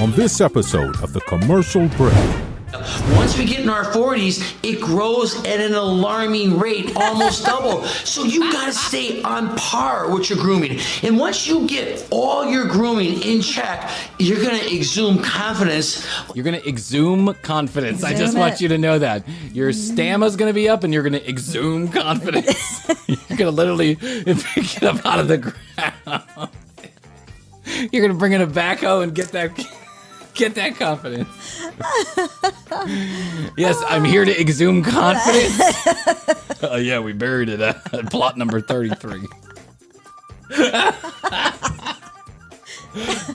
on this episode of The Commercial Break. Once we get in our 40s, it grows at an alarming rate, almost double. So you gotta stay on par with your grooming. And once you get all your grooming in check, you're gonna exude confidence. You're gonna exude confidence. I just want you to know that. Your stamina's gonna be up and you're gonna exude confidence. You're gonna literally pick it up out of the ground. You're gonna bring in a backhoe and get that confidence. Yes, I'm here to exhume confidence. Oh yeah, we buried it at plot number 33.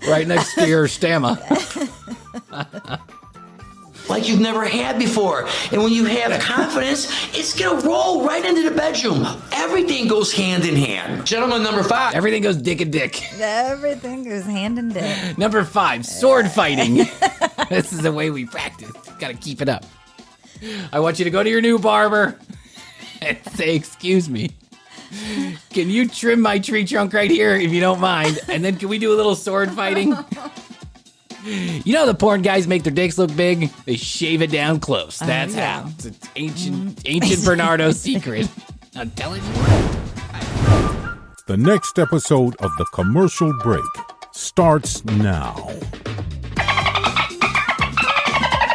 Right next to your stamina. Like you've never had before. And when you have confidence, it's gonna roll right into the bedroom. Everything goes hand in hand. Gentleman number 5. Everything goes dick and dick. Everything goes hand in dick. Number 5, sword fighting. This is the way we practice. Gotta keep it up. I want you to go to your new barber and say, excuse me, can you trim my tree trunk right here if you don't mind? And then can we do a little sword fighting? You know the porn guys make their dicks look big? They shave it down close. That's how. It's an ancient Bernardo secret. I'm telling you. The next episode of The Commercial Break starts now.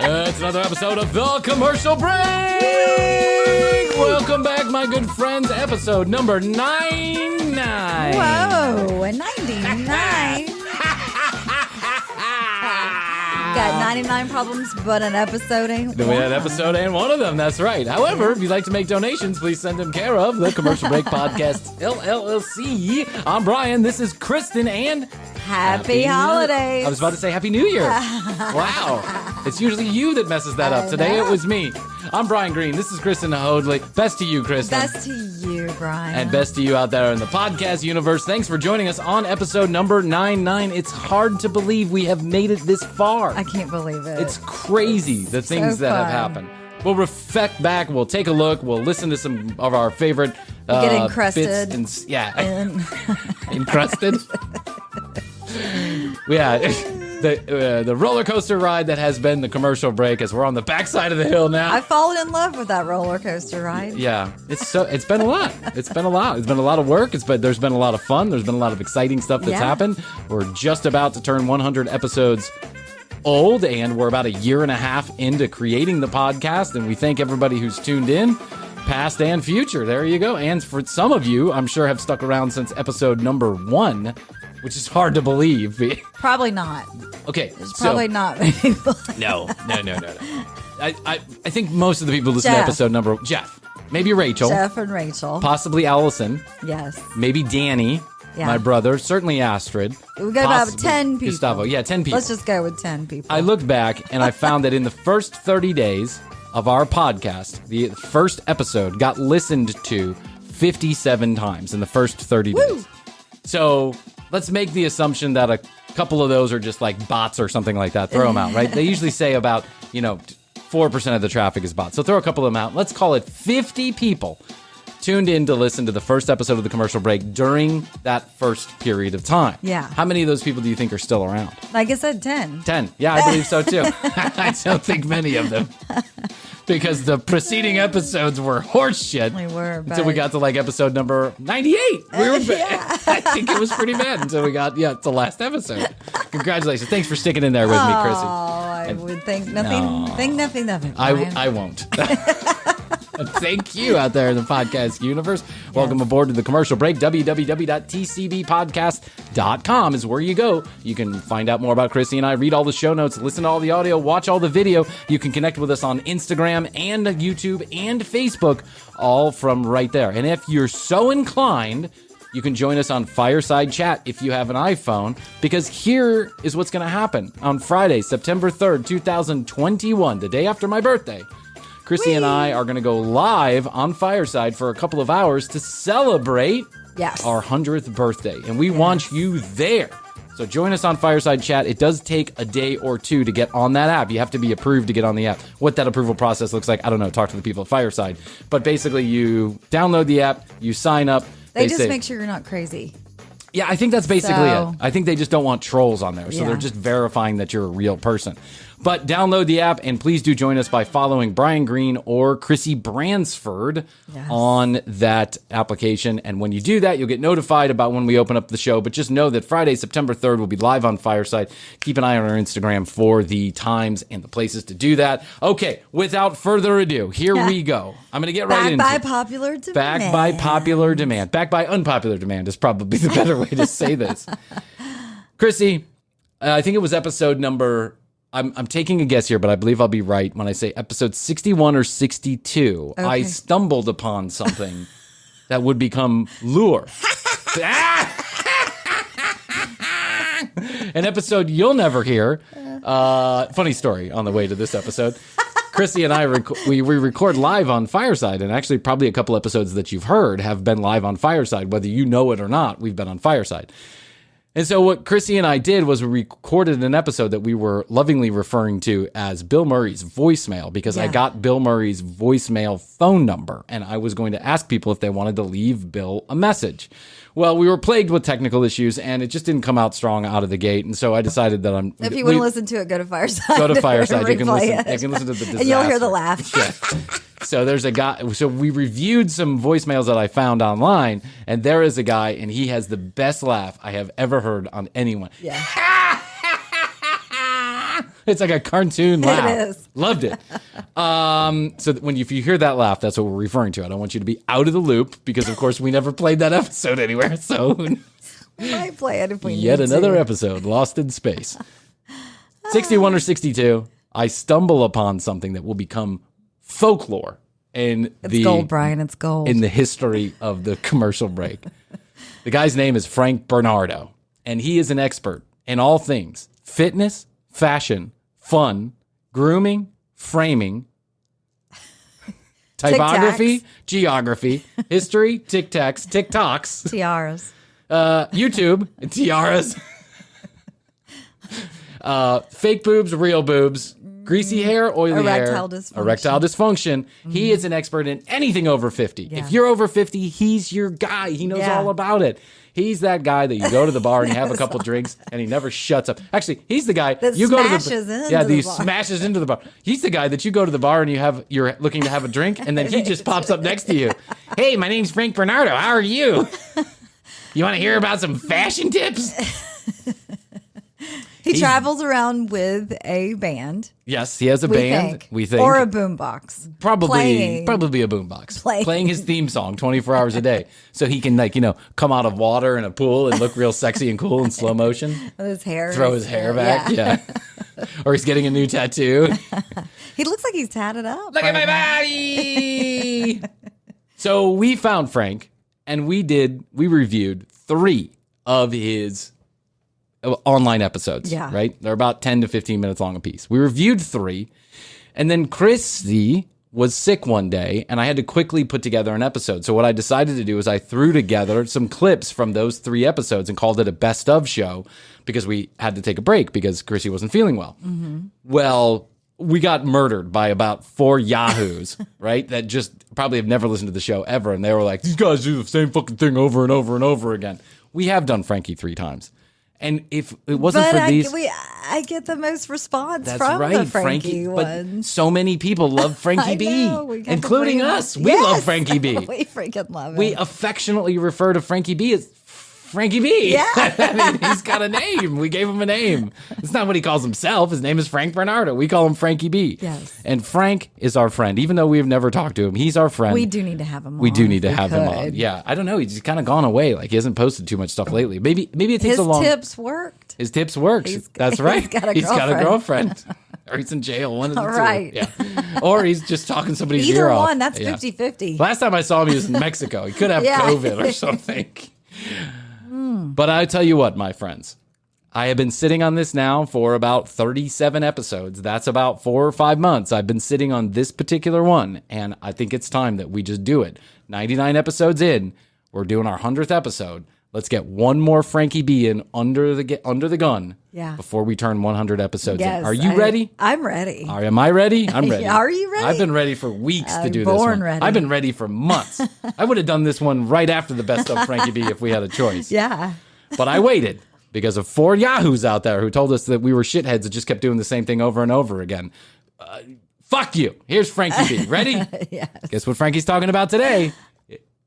It's another episode of The Commercial Break! Welcome back, my good friends. Episode number 99. Whoa, 99. Got 99 problems, but an episode ain't We had an episode and one of them, that's right. However, if you'd like to make donations, please send them care of The Commercial Break Podcast, LLC. I'm Brian, this is Kristen, and... Happy holidays. I was about to say Happy New Year. Wow. It's usually you that messes that up. Today it was me. I'm Brian Green. This is Kristen Hoadley. Best to you, Kristen. Best to you, Brian. And best to you out there in the podcast universe. Thanks for joining us on episode number 99. It's hard to believe we have made it this far. I can't believe it. It's crazy, the things that have happened. We'll reflect back. We'll take a look. We'll listen to some of our favorite get encrusted. bits. Encrusted. Yeah, the roller coaster ride that has been The Commercial Break, as we're on the backside of the hill now. I've fallen in love with that roller coaster ride. Yeah, it's been a lot. It's been a lot. It's been a lot of work. There's been a lot of fun. There's been a lot of exciting stuff that's happened. We're just about to turn 100 episodes old, and we're about a year and a half into creating the podcast, and we thank everybody who's tuned in, past and future. There you go. And for some of you, I'm sure have stuck around since episode number 1, which is hard to believe. Probably not. Okay. There's probably not many people. No. I think most of the people listen to episode number... Jeff. Maybe Rachel. Jeff and Rachel. Possibly Allison. Yes. Maybe Danny. Yeah. My brother. Certainly Astrid. We got about 10 people. Gustavo. Yeah, 10 people. Let's just go with 10 people. I looked back and I found that in the first 30 days of our podcast, the first episode got listened to 57 times in the first 30 days. So... let's make the assumption that a couple of those are just like bots or something like that. Throw them out, right? They usually say about, 4% of the traffic is bots. So throw a couple of them out. Let's call it 50 people tuned in to listen to the first episode of The Commercial Break during that first period of time. Yeah. How many of those people do you think are still around? Like I said, 10. 10. Yeah, I believe so too. I don't think many of them. Because the preceding episodes were horse shit. We were. Until we got to like episode number 98. We were bad. I think it was pretty bad until we got, the last episode. Congratulations. Thanks for sticking in there with me, Krissy. Oh, I would think nothing. Think nothing. I won't. Thank you out there in the podcast universe. Yes. Welcome aboard to The Commercial Break. www.tcbpodcast.com is where you go. You can find out more about Krissy and I, read all the show notes, listen to all the audio, watch all the video. You can connect with us on Instagram and YouTube and Facebook, all from right there. And if you're so inclined, you can join us on Fireside Chat if you have an iPhone, because here is what's going to happen. On Friday, September 3rd, 2021, the day after my birthday, Krissy and I are going to go live on Fireside for a couple of hours to celebrate our 100th birthday. And we want you there. So join us on Fireside Chat. It does take a day or two to get on that app. You have to be approved to get on the app. What that approval process looks like, I don't know. Talk to the people at Fireside. But basically, you download the app, you sign up. They just make sure you're not crazy. Yeah, I think that's basically So- it. I think they just don't want trolls on there. So Yeah. they're just verifying that you're a real person. But download the app and please do join us by following Brian Green or Krissy Bransford on that application. And when you do that, you'll get notified about when we open up the show. But just know that Friday, September 3rd, will be live on Fireside. Keep an eye on our Instagram for the times and the places to do that. Okay, without further ado, here we go. I'm going to get right into Back it. by popular demand. Back by popular demand. Back by unpopular demand is probably the better way to say this. Krissy, I think it was episode number... I'm taking a guess here, but I believe I'll be right when I say episode 61 or 62. I Okay. stumbled upon something that would become lure. An episode you'll never hear. Funny story on the way to this episode. Krissy and I, we record live on Fireside, and actually probably a couple episodes that you've heard have been live on Fireside. Whether you know it or not, we've been on Fireside. And so what Krissy and I did was we recorded an episode that we were lovingly referring to as Bill Murray's voicemail, because I got Bill Murray's voicemail phone number, and I was going to ask people if they wanted to leave Bill a message. Well, we were plagued with technical issues, and it just didn't come out strong out of the gate, and so I decided that If you want to listen to it, go to Fireside. Go to Fireside. You can Replay it. listen to the disaster. And you'll hear the laugh. Yeah. So there's a guy. So we reviewed some voicemails that I found online, and there is a guy, and he has the best laugh I have ever heard on anyone. Yeah. It's like a cartoon laugh. It is. Loved it. So if you hear that laugh, that's what we're referring to. I don't want you to be out of the loop because, of course, we never played that episode anywhere. So We might play it if we yet need another to. episode lost in space. 61 or 62, I stumble upon something that will become folklore in It's gold, Brian. It's gold. in the history of the commercial break. The guy's name is Frank Bernardo, and he is an expert in all things fitness, fashion, fun, grooming, framing, typography, geography, history, tic-tacs, TikToks, Tiaras. YouTube, tiaras, fake boobs, real boobs, greasy hair, oily Erectile hair, dysfunction. erectile dysfunction. He is an expert in anything over 50. Yeah. If you're over 50, he's your guy. He knows Yeah. all about it. He's that guy that you go to the bar and you have a couple drinks and he never shuts up. Actually, he's the guy That you go to smashes the into yeah, the he bar. smashes into the bar. He's the guy that you go to the bar and you're looking to have a drink and then he just pops up next to you. Hey, my name's Frank Bernardo. How are you? You want to hear about some fashion tips? He travels around with a band. Yes, he has a We band. think. We think. Or a boombox. Probably Playing. a boombox. Playing. Playing his theme song 24 hours a day. So he can come out of water in a pool and look real sexy and cool in slow motion. With his hair. Throw his hair back. Yeah. Or he's getting a new tattoo. He looks like he's tatted up. Look at my body. So we found Frank and we reviewed 3 of his online episodes, Yeah. right? They're about 10 to 15 minutes long a piece. We reviewed 3, and then Krissy was sick one day, and I had to quickly put together an episode. So what I decided to do is I threw together some clips from those 3 episodes and called it a best of show because we had to take a break because Krissy wasn't feeling well. Mm-hmm. Well, we got murdered by about 4 yahoos, right? That just probably have never listened to the show ever, and they were like, these guys do the same fucking thing over and over and over again. We have done Frankie 3 times. And if it wasn't But for these, I get the most response that's from right, the Frankie But ones. so many people love Frankie I B, know, we got to including bring it up. us. We love Frankie B. We freaking love him. We affectionately refer to Frankie B as Frankie B. Yeah. I mean, he's got a name. We gave him a name. It's not what he calls himself. His name is Frank Bernardo. We call him Frankie B. Yes. And Frank is our friend. Even though we've never talked to him, he's our friend. We do need to have him on. We do need to if we have him on. could. Yeah. I don't know. He's kind of gone away. Like he hasn't posted too much stuff lately. Maybe it takes His a long tips worked. His tips works. That's he's right. got a He's got a girlfriend. girlfriend. Or he's in jail. One of the All two. right. Yeah. Or he's just talking somebody's Either ear off. one, that's Yeah. 50-50. Last time I saw him, he was in Mexico. He could have Yeah. COVID or something. But I tell you what, my friends, I have been sitting on this now for about 37 episodes. That's about 4 or 5 months. I've been sitting on this particular one, and I think it's time that we just do it. 99 episodes in, we're doing our 100th episode. Let's get one more Frankie B in under the gun before we turn 100 episodes Yes, in. Are you ready? I'm ready. Am I ready? I'm ready. Are you ready? I've been ready for weeks to I'm do this born one. ready. I've been ready for months. I would have done this one right after the best of Frankie B if we had a choice. Yeah. But I waited because of 4 yahoos out there who told us that we were shitheads that just kept doing the same thing over and over again. Fuck you. Here's Frankie B. Ready? Yes. Guess what Frankie's talking about today?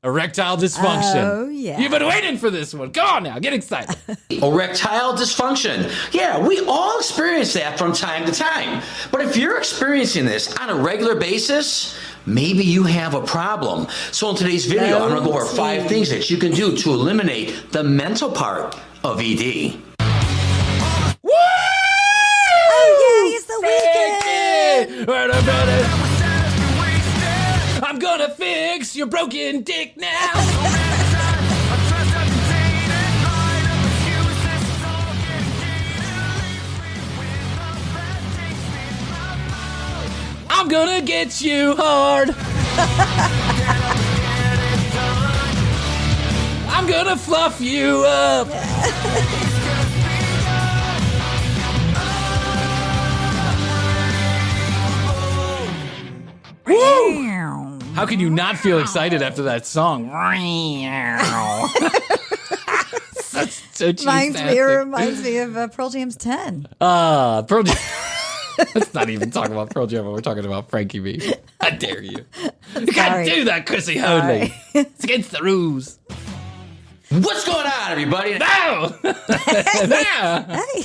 Erectile dysfunction. Oh, yeah. You've been waiting for this one. Come on now. Get excited. Erectile dysfunction. Yeah, we all experience that from time to time. But if you're experiencing this on a regular basis, maybe you have a problem. So in today's video, I'm going to go over 5 things that you can do to eliminate the mental part of ED. Woo! Oh, yeah, it's the weekend. I'm gonna fix your broken dick now. I'm gonna get you hard. I'm gonna fluff you up. Woo! How can you not feel excited after that song? so Reminds me of Pearl Jam's 10. Pearl Jam. Let's not even talk about Pearl Jam when we're talking about Frankie B. How dare you? You can't do that, Krissy Hoadley. It's against the rules. What's going on, everybody? No! Hey.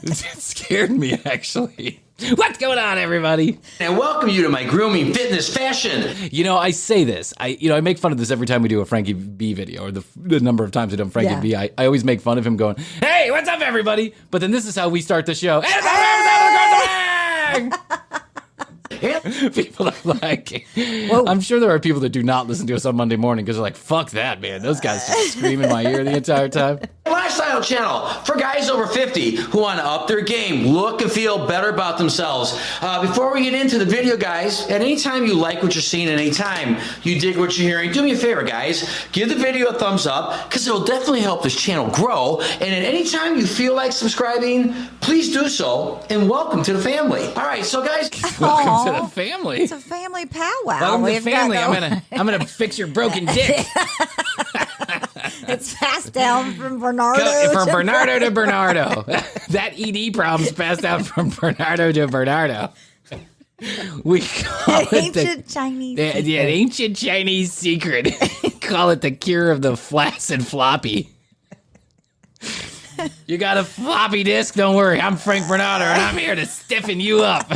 It scared me, actually. What's going on, everybody? And welcome you to my grooming, fitness, fashion. You know, I say this. I make fun of this every time we do a Frankie B video, or the number of times I've done Frankie B. I always make fun of him going, hey, what's up, everybody? But then this is how we start the show. People are like, whoa. I'm sure there are people that do not listen to us on Monday morning because they're like, fuck that, man. Those guys just scream in my ear the entire time. Lifestyle channel for guys over 50 who want to up their game, look and feel better about themselves. Before we get into the video, guys, at any time you like what you're seeing, at any time you dig what you're hearing, do me a favor, guys. Give the video a thumbs up because it'll definitely help this channel grow. And at any time you feel like subscribing, please do so. And welcome to the family. All right, so guys, welcome to the family. It's a family powwow. Welcome to the family. I'm gonna fix your broken dick. It's passed down from Bernardo to Bernardo. That ED problem's passed down from Bernardo to Bernardo. We call it ancient Chinese secret. The ancient Chinese secret. Call it the cure of the flaccid floppy. You got a floppy disk? Don't worry. I'm Frank Bernardo, and I'm here to stiffen you up.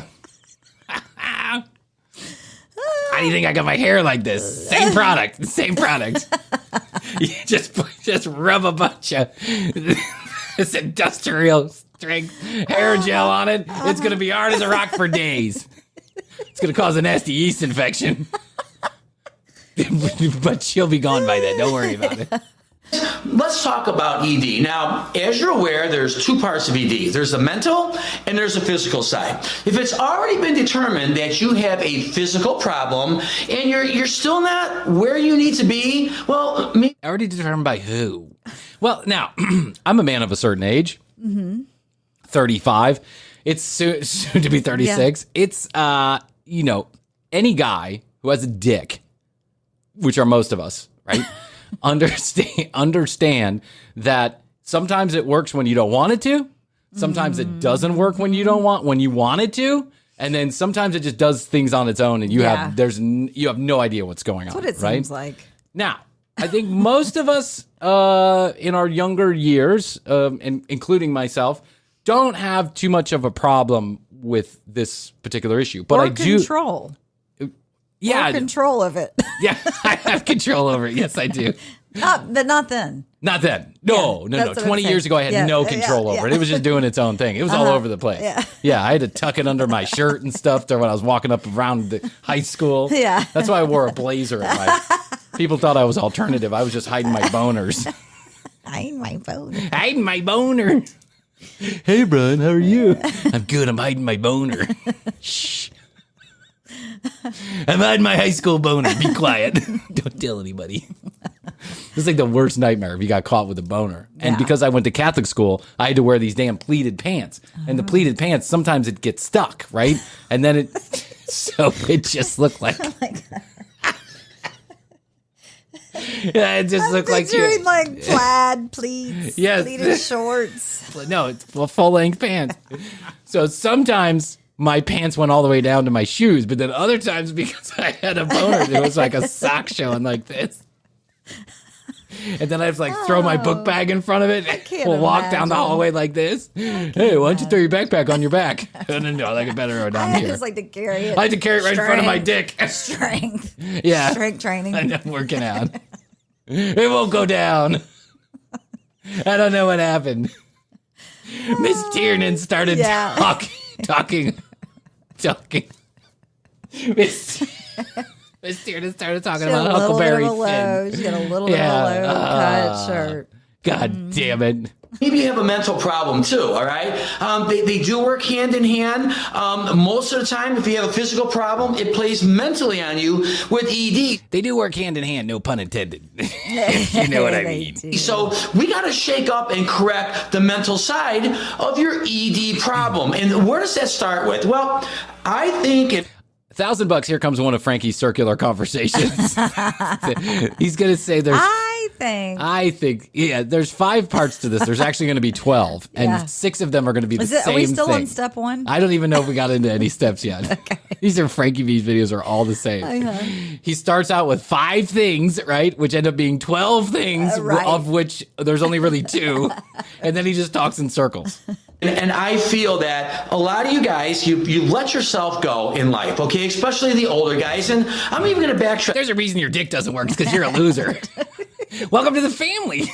How do you think I got my hair like this? Same product. You just rub a bunch of this industrial strength hair gel on it. It's going to be hard as a rock for days. It's going to cause a nasty yeast infection. But she'll be gone by then. Don't worry about it. Let's talk about ED. Now, as you're aware, there's 2 parts of ED. There's the mental and there's the physical side. If it's already been determined that you have a physical problem and you're still not where you need to be, well, already determined by who? Well, now, I'm a man of a certain age, 35. It's soon to be 36. Yeah. It's, any guy who has a dick, which are most of us, right? Understand that sometimes it works when you don't want it to. Sometimes it doesn't work when you want it to. And then sometimes it just does things on its own and you have no idea what's going on. That's what it seems like. Now, I think most of us in our younger years, and including myself, don't have too much of a problem with this particular issue. But I do control. Yeah, control of it. Yeah, I have control over it. Yes, I do. Not then. Not then. No. 20 years ago, I had no control over it. It was just doing its own thing. It was all over the place. Yeah, I had to tuck it under my shirt and stuff when I was walking up around the high school. Yeah. That's why I wore a blazer at my... People thought I was alternative. I was just hiding my boners. Hiding my boner. Hey, Brian, how are you? I'm good. I'm hiding my boner. Shh. I'm hiding my high school boner. Be quiet. Don't tell anybody. It's like the worst nightmare if you got caught with a boner. And because I went to Catholic school, I had to wear these damn pleated pants. And the pleated pants, sometimes it gets stuck, right? And then so it just looked like... Oh my God. Yeah, it just looked like Picturing like plaid pleats, Yes. pleated shorts. No, it's full length pants. So sometimes my pants went all the way down to my shoes, but then other times because I had a boner, it was like a sock showing like this. And then I have to like throw my book bag in front of it. We'll walk down the imagine. hallway like this. Hey, why don't you throw your backpack on your back? No, I like it better or down I here. just like to carry it. I had to carry it right in front of my dick. Strength. Yeah. Strength training. I know, I'm working out. It won't go down. I don't know what happened. Miss Tiernan started talking. Miss Tiernan started talking about Huckleberry Finn. She got a little bit of a low cut shirt. God damn it. Maybe you have a mental problem too, all right? They do work hand in hand. Most of the time, if you have a physical problem, it plays mentally on you with ED. They do work hand in hand, no pun intended. You know what I mean. So we got to shake up and correct the mental side of your ED problem. And where does that start with? Well, I think it... $1,000. Here comes one of Frankie's circular conversations. He's going to say there's... I think, yeah, there's 5 parts to this. There's actually going to be 12, and 6 of them are going to be the same thing. Are we still on step 1? I don't even know if we got into any steps yet. Okay. These are Frankie B's videos are all the same. He starts out with 5 things, right, which end up being 12 things, of which there's only really 2, and then he just talks in circles. And I feel that a lot of you guys, you let yourself go in life, okay? Especially the older guys. And I'm even going to backtrack. There's a reason your dick doesn't work. It's because you're a loser. Welcome to the family.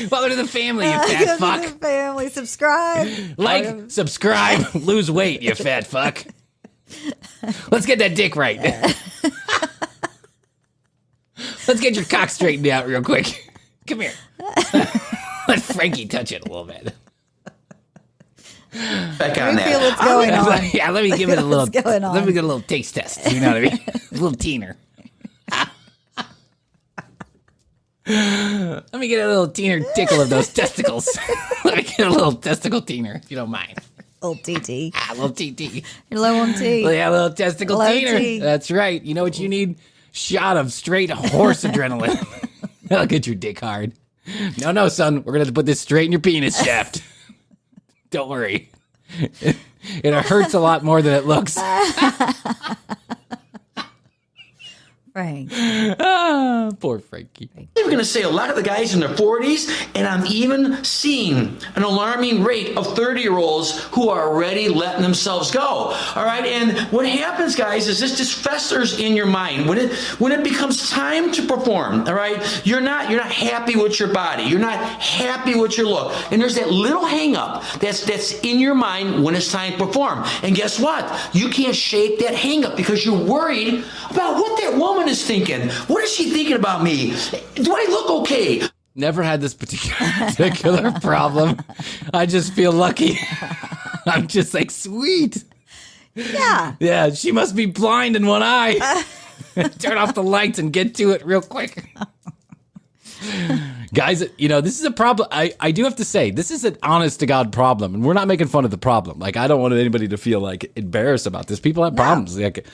Welcome to the family, you fat fuck. Welcome to the family. Subscribe. Like, subscribe, lose weight, you fat fuck. Let's get that dick right. Let's get your cock straightened out real quick. Come here. Let Frankie touch it a little bit. Back on that. Feel what's going on. Yeah, let me give it a little. Going on. Let me get a little taste test. You know what I mean? A little teener. Let me get a little teener tickle of those testicles. Let me get a little testicle teener, if you don't mind. Little TT. A little TT. You're low on T. Well, yeah, a little testicle Low teener. T. That's right. You know what you need? Shot of straight horse adrenaline. That'll get your dick hard. No, son. We're going to have to put this straight in your penis shaft. Don't worry. It hurts a lot more than it looks. Frank. Poor Frankie. I'm going to say a lot of the guys in their 40s, and I'm even seeing an alarming rate of 30-year-olds who are already letting themselves go. All right, and what happens, guys, is this just festers in your mind when it becomes time to perform. All right, you're not happy with your body, you're not happy with your look, and there's that little hang-up that's in your mind when it's time to perform. And guess what? You can't shake that hang-up because you're worried about what that woman is thinking. What is she thinking about me? Do I look okay? Never had this particular problem. I just feel lucky. I'm just like, sweet. Yeah. Yeah, she must be blind in one eye. Turn off the lights and get to it real quick. Guys, this is a problem. I do have to say, this is an honest to God problem, and we're not making fun of the problem. Like, I don't want anybody to feel like embarrassed about this. People have problems. Like,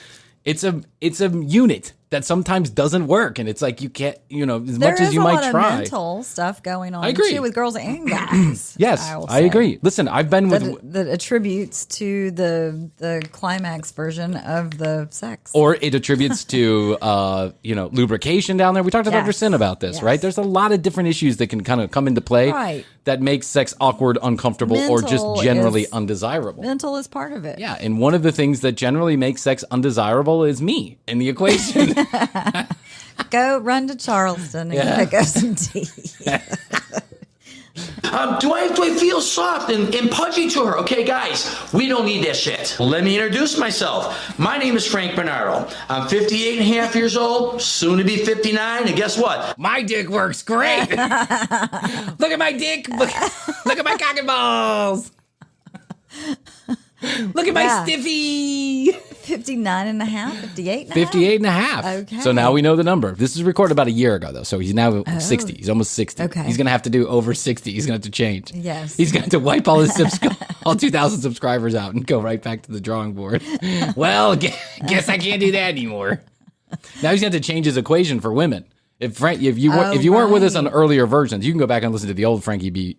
it's a unit that sometimes doesn't work, and it's like you can't, as much as you might try. There's a lot of mental stuff going on, I agree. too, with girls and guys. Yes, I agree. Listen, I've been with... That attributes to the climax version of the sex. Or it attributes to, lubrication down there. We talked to Dr. Sin about this, right? There's a lot of different issues that can kind of come into play that make sex awkward, uncomfortable, or just generally undesirable. Mental is part of it. Yeah, and one of the things that generally makes sex undesirable is me in the equation. Go run to Charleston and pick up some tea. Do I feel soft and pudgy to her? Okay, guys, we don't need that shit. Let me introduce myself. My name is Frank Bernardo. I'm 58 and a half years old, soon to be 59, and guess what? My dick works great. Look at my dick. Look at my cock and balls. Look at my stiffy. 59 and a half, 58 and a half? 58 and a half. Okay. So now we know the number. This was recorded about a year ago, though. So he's now 60. He's almost 60. Okay. He's going to have to do over 60. He's going to have to change. Yes. He's going to have to wipe all his all 2,000 subscribers out and go right back to the drawing board. Well, guess I can't do that anymore. Now he's going to change his equation for women. If you weren't with us on earlier versions, you can go back and listen to the old Frankie B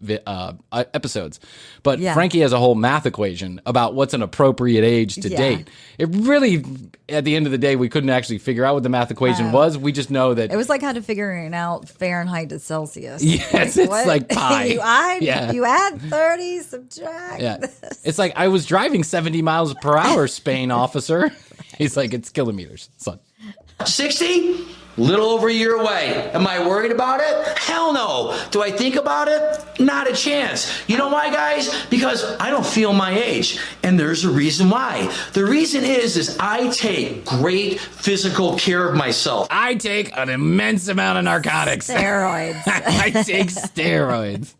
episodes. But Frankie has a whole math equation about what's an appropriate age to date. It really, at the end of the day, we couldn't actually figure out what the math equation was. We just know that it was like kind of figuring out Fahrenheit to Celsius. Yes, it's like pi. you add 30, subtract. Yeah, it's like I was driving 70 miles per hour, Spain officer. He's like, it's kilometers, son. 60? Little over a year away. Am I worried about it? Hell no. Do I think about it? Not a chance. You know why, guys? Because I don't feel my age. And there's a reason why. The reason is I take great physical care of myself. I take an immense amount of narcotics. Steroids. I take steroids.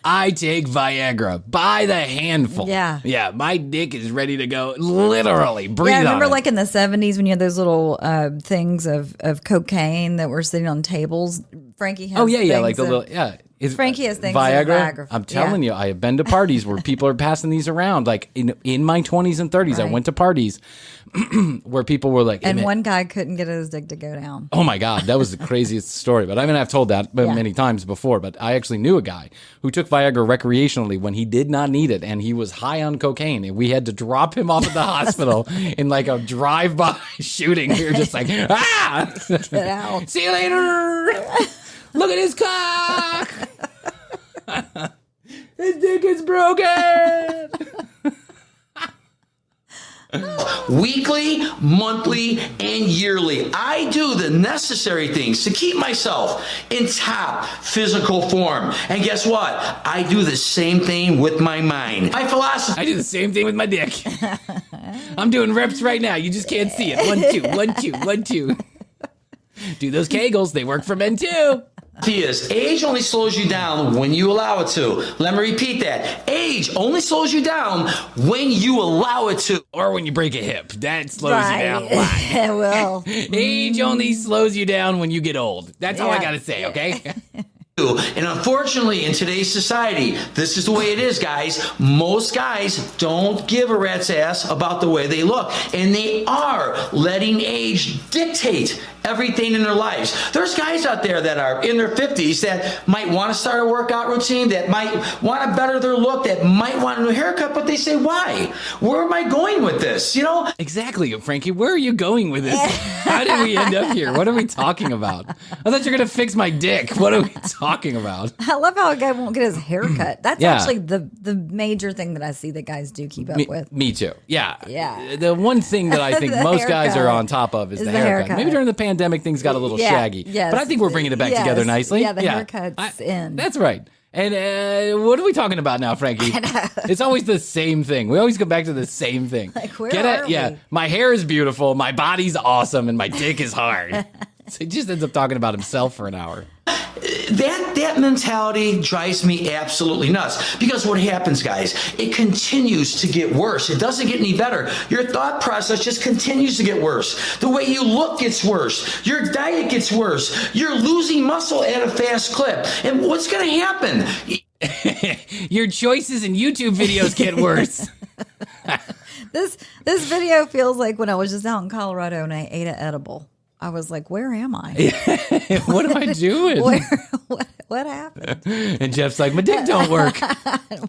I take Viagra by the handful. Yeah, my dick is ready to go. Literally, breathe on it. Remember like in the 70s when you had those little things of cocaine that were sitting on tables? Frankie has like the little, Frankie has things Viagra. I'm telling you, I have been to parties where people are passing these around. Like in my 20s and 30s, I went to parties where people were like, and one guy couldn't get his dick to go down. Oh my God, that was the craziest story. But I mean, I've told that many times before. But I actually knew a guy who took Viagra recreationally when he did not need it, and he was high on cocaine, and we had to drop him off at the hospital in like a drive-by shooting. We were just like, get out. See you later. Look at his cock. His dick is broken. Weekly, monthly, and yearly, I do the necessary things to keep myself in top physical form. And guess what? I do the same thing with my mind. My philosophy. I do the same thing with my dick. I'm doing reps right now. You just can't see it. 1, 2, 1, 2, 1, 2. Do those Kegels. They work for men too. Is age only slows you down when you allow it to. Let me repeat that. Age only slows you down when you allow it to. Or when you break a hip. That slows you down a lot. It will. Age only slows you down when you get old. That's all I got to say, okay? And unfortunately, in today's society, this is the way it is, guys. Most guys don't give a rat's ass about the way they look. And they are letting age dictate everything in their lives. There's guys out there that are in their 50s that might want to start a workout routine, that might want to better their look, that might want a new haircut, but they say, why? Where am I going with this? You know? Exactly, Frankie. Where are you going with this? How did we end up here? What are we talking about? I thought you were going to fix my dick. What are we talking about? I love how a guy won't get his haircut. That's actually the major thing that I see that guys do keep up with. Me too. Yeah. Yeah. The one thing that I think most guys are on top of is the haircut. Maybe during the pandemic, things got a little shaggy. Yes. But I think we're bringing it back together nicely. Yeah, the haircut's in. That's right. And what are we talking about now, Frankie? It's always the same thing. We always go back to the same thing. Like, where are we? My hair is beautiful, my body's awesome, and my dick is hard. So he just ends up talking about himself for an hour. That mentality drives me absolutely nuts, because what happens, guys, it continues to get worse. It doesn't get any better. Your thought process just continues to get worse. The way you look gets worse. Your diet gets worse. You're losing muscle at a fast clip. And what's going to happen? Your choices in YouTube videos get worse. This video feels like when I was just out in Colorado and I ate an edible. I was like, where am I? What am I doing? What happened? And Jeff's like, my dick don't work.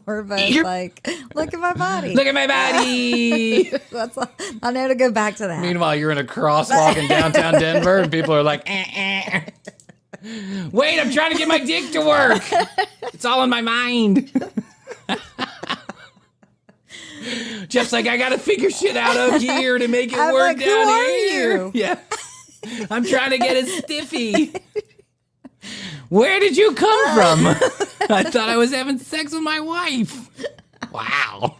We're both like, look at my body. Look at my body. That's all. I know to go back to that. Meanwhile, you're in a crosswalk in downtown Denver and people are like, Wait, I'm trying to get my dick to work. It's all in my mind. Jeff's like, I got to figure shit out up here to make it work like, down who are here. You? Yeah. I'm trying to get a stiffy. Where did you come from? I thought I was having sex with my wife. Wow.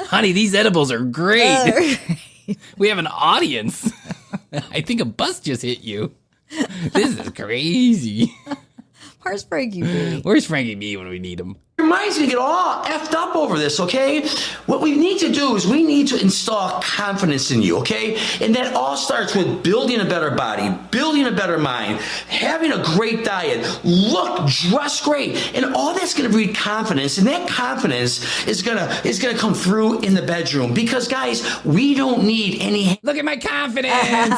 Honey, these edibles are great. We have an audience. I think a bus just hit you. This is crazy. Where's Frankie B? Where's Frankie B when we need him? Your mind's gonna get all effed up over this, okay? What we need to do is we need to install confidence in you, okay? And that all starts with building a better body, building a better mind, having a great diet, dress great, and all that's gonna breed confidence. And that confidence is gonna come through in the bedroom, because guys, we don't need any. Look at my confidence.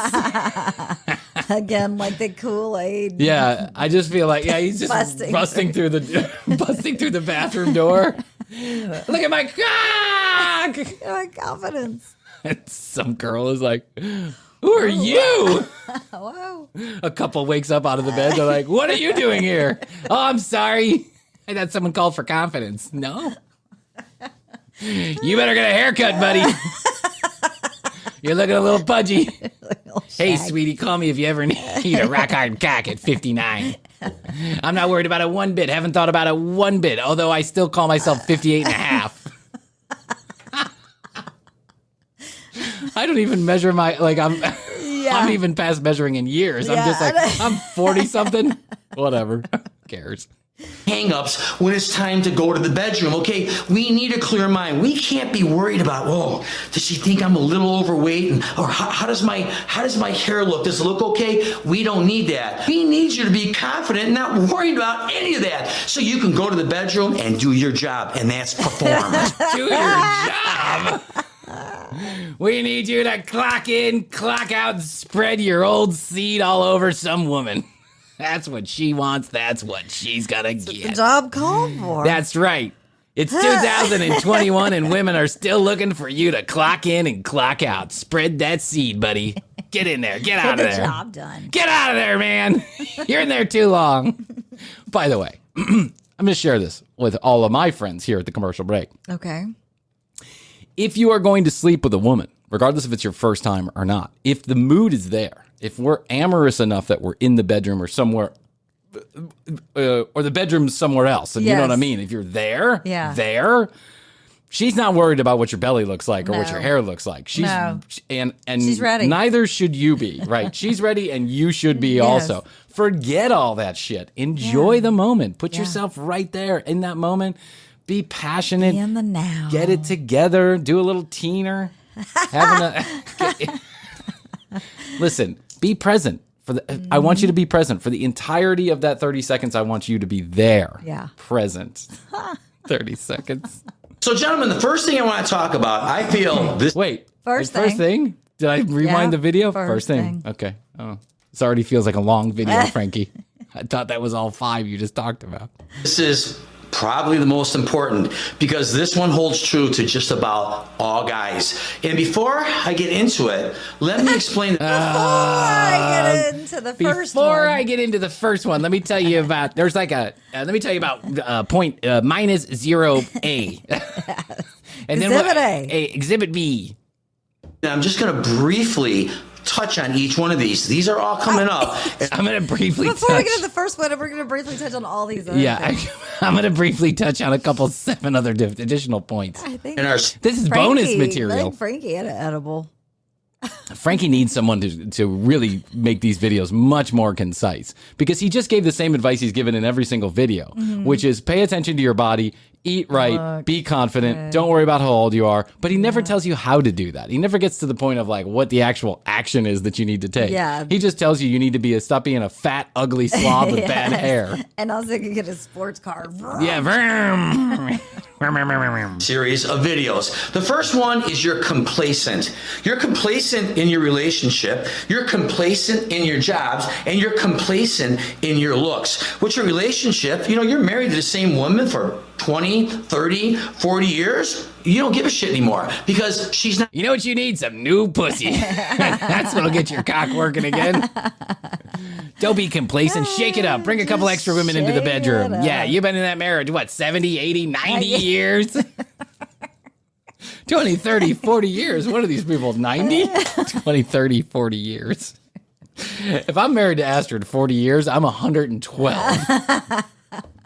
Again, like the Kool-Aid. Yeah, I just feel like he's just busting through the bathroom door. Look at my cock. My confidence. And some girl is like, "Who are you?" Whoa. A couple wakes up out of the bed. They're like, "What are you doing here?" "Oh, I'm sorry. I thought someone called for confidence." "No. You better get a haircut, buddy. You're looking a little pudgy." "Hey, sweetie, call me if you ever need a rock hard cock at 59. I'm not worried about it one bit. Haven't thought about it one bit, although I still call myself 58 and a half. I don't even measure I'm even past measuring in years. I'm just like, I'm 40 something. Whatever. Who cares? Hang-ups when it's time to go to the bedroom, okay? We need a clear mind. We can't be worried about, does she think I'm a little overweight? Or how does my hair look? Does it look okay? We don't need that. We need you to be confident and not worried about any of that, so you can go to the bedroom and do your job, and that's perform. Do your job. We need you to clock in, clock out, and spread your old seed all over some woman. That's what she wants. That's what she's gonna get. The job called for. That's right. It's 2021 and women are still looking for you to clock in and clock out. Spread that seed, buddy. Get in there. Get out of there. Get the job done. Get out of there, man. You're in there too long. By the way, I'm going to share this with all of my friends here at the commercial break. Okay. If you are going to sleep with a woman, regardless if it's your first time or not, if the mood is there, if we're amorous enough that we're in the bedroom or somewhere, or the bedroom's somewhere else, and you know what I mean? If you're there, she's not worried about what your belly looks like or what your hair looks like. And she's ready. Neither should you be, right? She's ready and you should be also. Forget all that shit. Enjoy the moment. Put yourself right there in that moment. Be passionate. Be in the now. Get it together. Do a little teener. Listen, be present. I want you to be present for the entirety of that 30 seconds. I want you to be there. Yeah. Present. 30 seconds. So, gentlemen, the first thing I want to talk about, I feel this. Wait. First thing? Did I rewind the video? First thing. Okay. Oh, this already feels like a long video, Frankie. I thought that was all 5 you just talked about. This is probably the most important, because this one holds true to just about all guys. And before I get into it, let me explain. Before I get into the first one, let me tell you about. There's like point minus 0A, and Exhibit then Exhibit B. I'm just going to briefly touch on each one of these. These are all coming up. I'm going to briefly Before we get to the first one, we're going to briefly touch on all these other things. I'm going to briefly touch on a couple 7 other additional points. I think this is bonus material. I think Frankie had an edible. Frankie needs someone to really make these videos much more concise, because he just gave the same advice he's given in every single video, which is pay attention to your body, eat right, be confident, don't worry about how old you are. But he never tells you how to do that. He never gets to the point of like what the actual action is that you need to take. Yeah. He just tells you need to stop being a fat, ugly slob with bad hair. And also you can get a sports car. Yeah. Series of videos. The first one is you're complacent. You're complacent in your relationship, you're complacent in your jobs, and you're complacent in your looks. What's your relationship? You're married to the same woman for 20, 30, 40 years. You don't give a shit anymore because she's not. You know what you need? Some new pussy. That's what'll get your cock working again. Don't be complacent. Shake it up. Bring a couple extra women into the bedroom. Yeah, you've been in that marriage, 70, 80, 90 years? 20, 30, 40 years. What are these people, 90? 20, 30, 40 years. If I'm married to Astrid 40 years, I'm 112.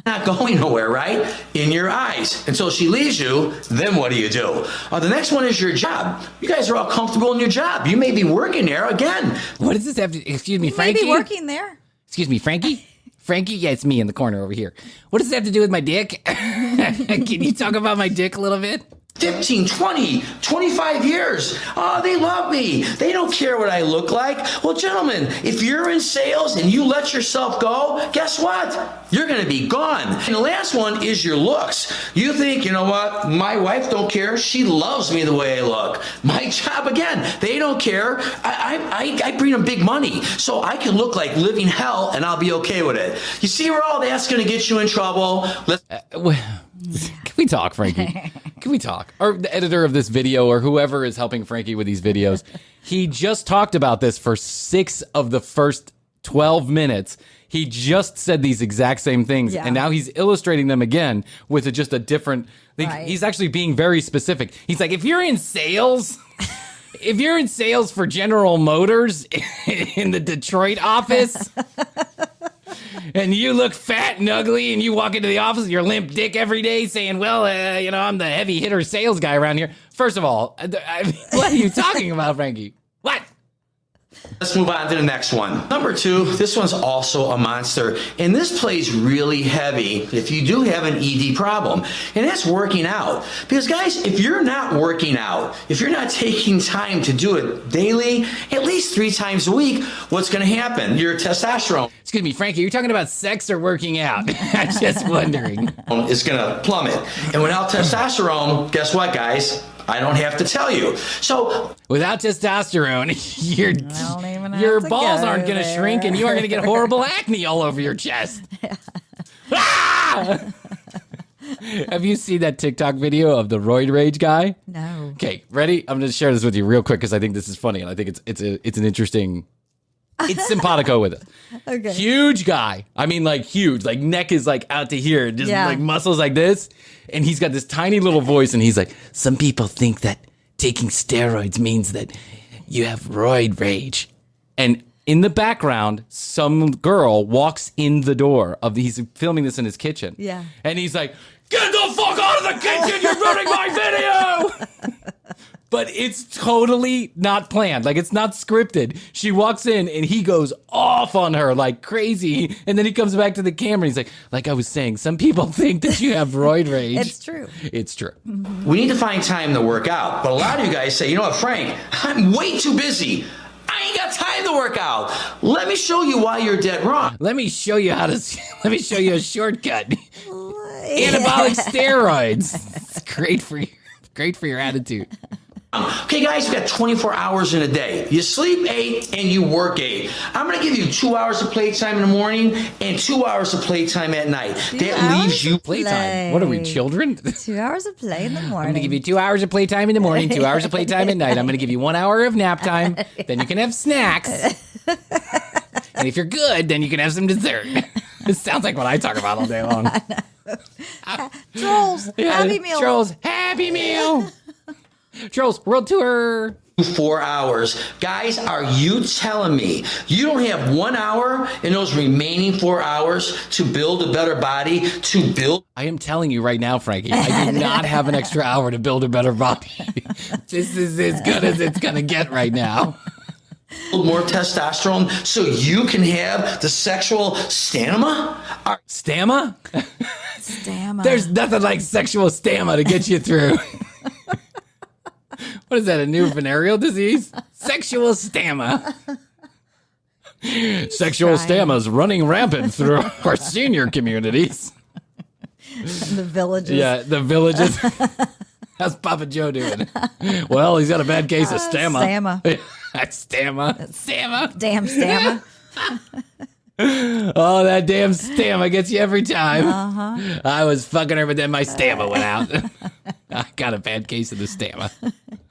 Not going nowhere, right? In your eyes. Until she leaves you, then what do? The next one is your job. You guys are all comfortable in your job. You may be working there again. What does this have to... Excuse me, Frankie? Maybe working there. Excuse me, Frankie? Frankie? Yeah, it's me in the corner over here. What does that have to do with my dick? Can you talk about my dick a little bit? 15, 20, 25 years. Oh, they love me. They don't care what I look like. Well, gentlemen, if you're in sales and you let yourself go, guess what? You're going to be gone. And the last one is your looks. You think, you know what? My wife don't care. She loves me the way I look. My job, again, they don't care. I bring them big money, so I can look like living hell and I'll be okay with it. You see where all that's going to get you in trouble? Can we talk, Frankie? Can we talk? Or the editor of this video or whoever is helping Frankie with these videos, he just talked about this for 6 of the first 12 minutes. He just said these exact same things, and now he's illustrating them again with just a different... He's actually being very specific. He's like, if you're in sales... If you're in sales for General Motors in the Detroit office... and you look fat and ugly, and you walk into the office with your limp dick every day saying, well, I'm the heavy hitter sales guy around here. First of all, what are you talking about, Frankie? What? Let's move on to the next one. Number 2, this one's also a monster, and this plays really heavy if you do have an ED problem, and that's working out. Because guys, if you're not working out, if you're not taking time to do it daily, at least 3 times a week, what's going to happen? Your testosterone... Excuse me, Frankie, you're talking about sex or working out? I'm just wondering. ...is going to plummet. And without testosterone, guess what, guys? I don't have to tell you. So without testosterone, your balls aren't going to shrink, and you are going to get horrible acne all over your chest. Ah! Have you seen that TikTok video of the roid rage guy? No. Okay, ready? I'm going to share this with you real quick because I think this is funny, and I think it's an interesting. It's simpatico with it. Okay. Huge guy. I mean, like huge. Like neck is like out to here. Just like muscles like this. And he's got this tiny little voice. And he's like, some people think that taking steroids means that you have roid rage. And in the background, some girl walks in the door of he's filming this in his kitchen. Yeah. And he's like, get the fuck out of the kitchen. You're ruining my video. But it's totally not planned. Like, it's not scripted. She walks in, and he goes off on her like crazy. And then he comes back to the camera, and he's like I was saying, some people think that you have roid rage. It's true. It's true. We need to find time to work out. But a lot of you guys say, you know what, Frank, I'm way too busy. I ain't got time to work out. Let me show you why you're dead wrong. Let me show you a shortcut. Anabolic steroids. It's great for your attitude. Okay, guys, we've got 24 hours in a day. You sleep 8 and you work 8. I'm going to give you 2 hours of playtime in the morning and 2 hours of playtime at night. That leaves you playtime. What are we, children? 2 hours of play in the morning. I'm going to give you 2 hours of playtime in the morning, 2 hours of playtime at night. I'm going to give you 1 hour of nap time. Then you can have snacks. And if you're good, then you can have some dessert. This sounds like what I talk about all day long. Trolls, Happy Meal. Trolls, Happy Meal. Trolls World Tour. 4 hours. Guys, are you telling me you don't have 1 hour in those remaining 4 hours to build a better body, to build? I am telling you right now, Frankie, I do not have an extra hour to build a better body. This is as good as it's going to get right now. More testosterone so you can have the sexual stamina? Stamina? Stamina. There's nothing like sexual stamina to get you through. What is that, a new venereal disease? Sexual stamina. Sexual stamina is running rampant through our senior communities. The villages. Yeah, the villages. How's Papa Joe doing? Well, he's got a bad case of stamina. Stamina. Stamina. Damn stamina. Oh, that damn stamina gets you every time. I was fucking her, but then my stamina went out. I got a bad case of the stamina.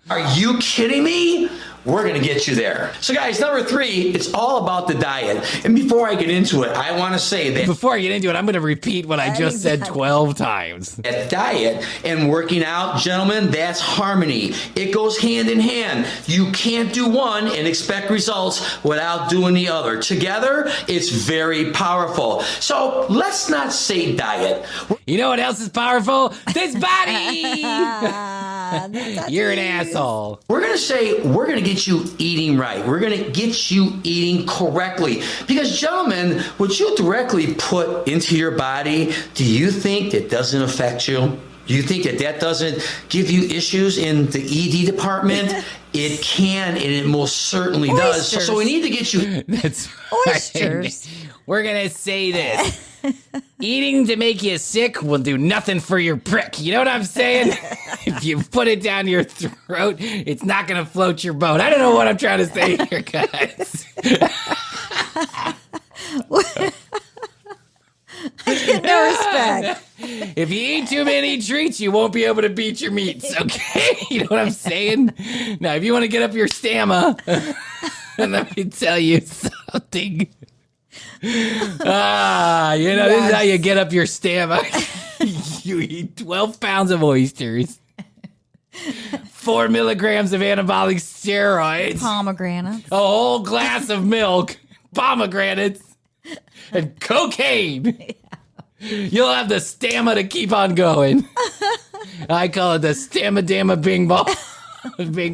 Are you kidding me? We're going to get you there. So guys, number 3, it's all about the diet. And before I get into it, I want to say that before I get into it, I'm going to repeat what I just said 12 times. That diet and working out, gentlemen, that's harmony. It goes hand in hand. You can't do one and expect results without doing the other. Together, it's very powerful. So let's not say diet. You know what else is powerful? This body! You're an asshole. We're going to say we're going to get you eating right. We're going to get you eating correctly. Because, gentlemen, what you directly put into your body, do you think that doesn't affect you? Do you think that doesn't give you issues in the ED department? It can, and it most certainly does. So we need to get you... That's Oysters. We're going to say this. Eating to make you sick will do nothing for your prick. You know what I'm saying? If you put it down your throat, it's not going to float your boat. I don't know what I'm trying to say here, guys. I get no respect. If you eat too many treats, you won't be able to beat your meats, okay? You know what I'm saying? Now, if you want to get up your stamina, let me tell you something. This is how you get up your stamina. You eat 12 pounds of oysters, 4 milligrams of anabolic steroids, Pomegranates. a whole glass of milk, pomegranates, and cocaine. You'll have the stamina to keep on going. I call it the stamma bing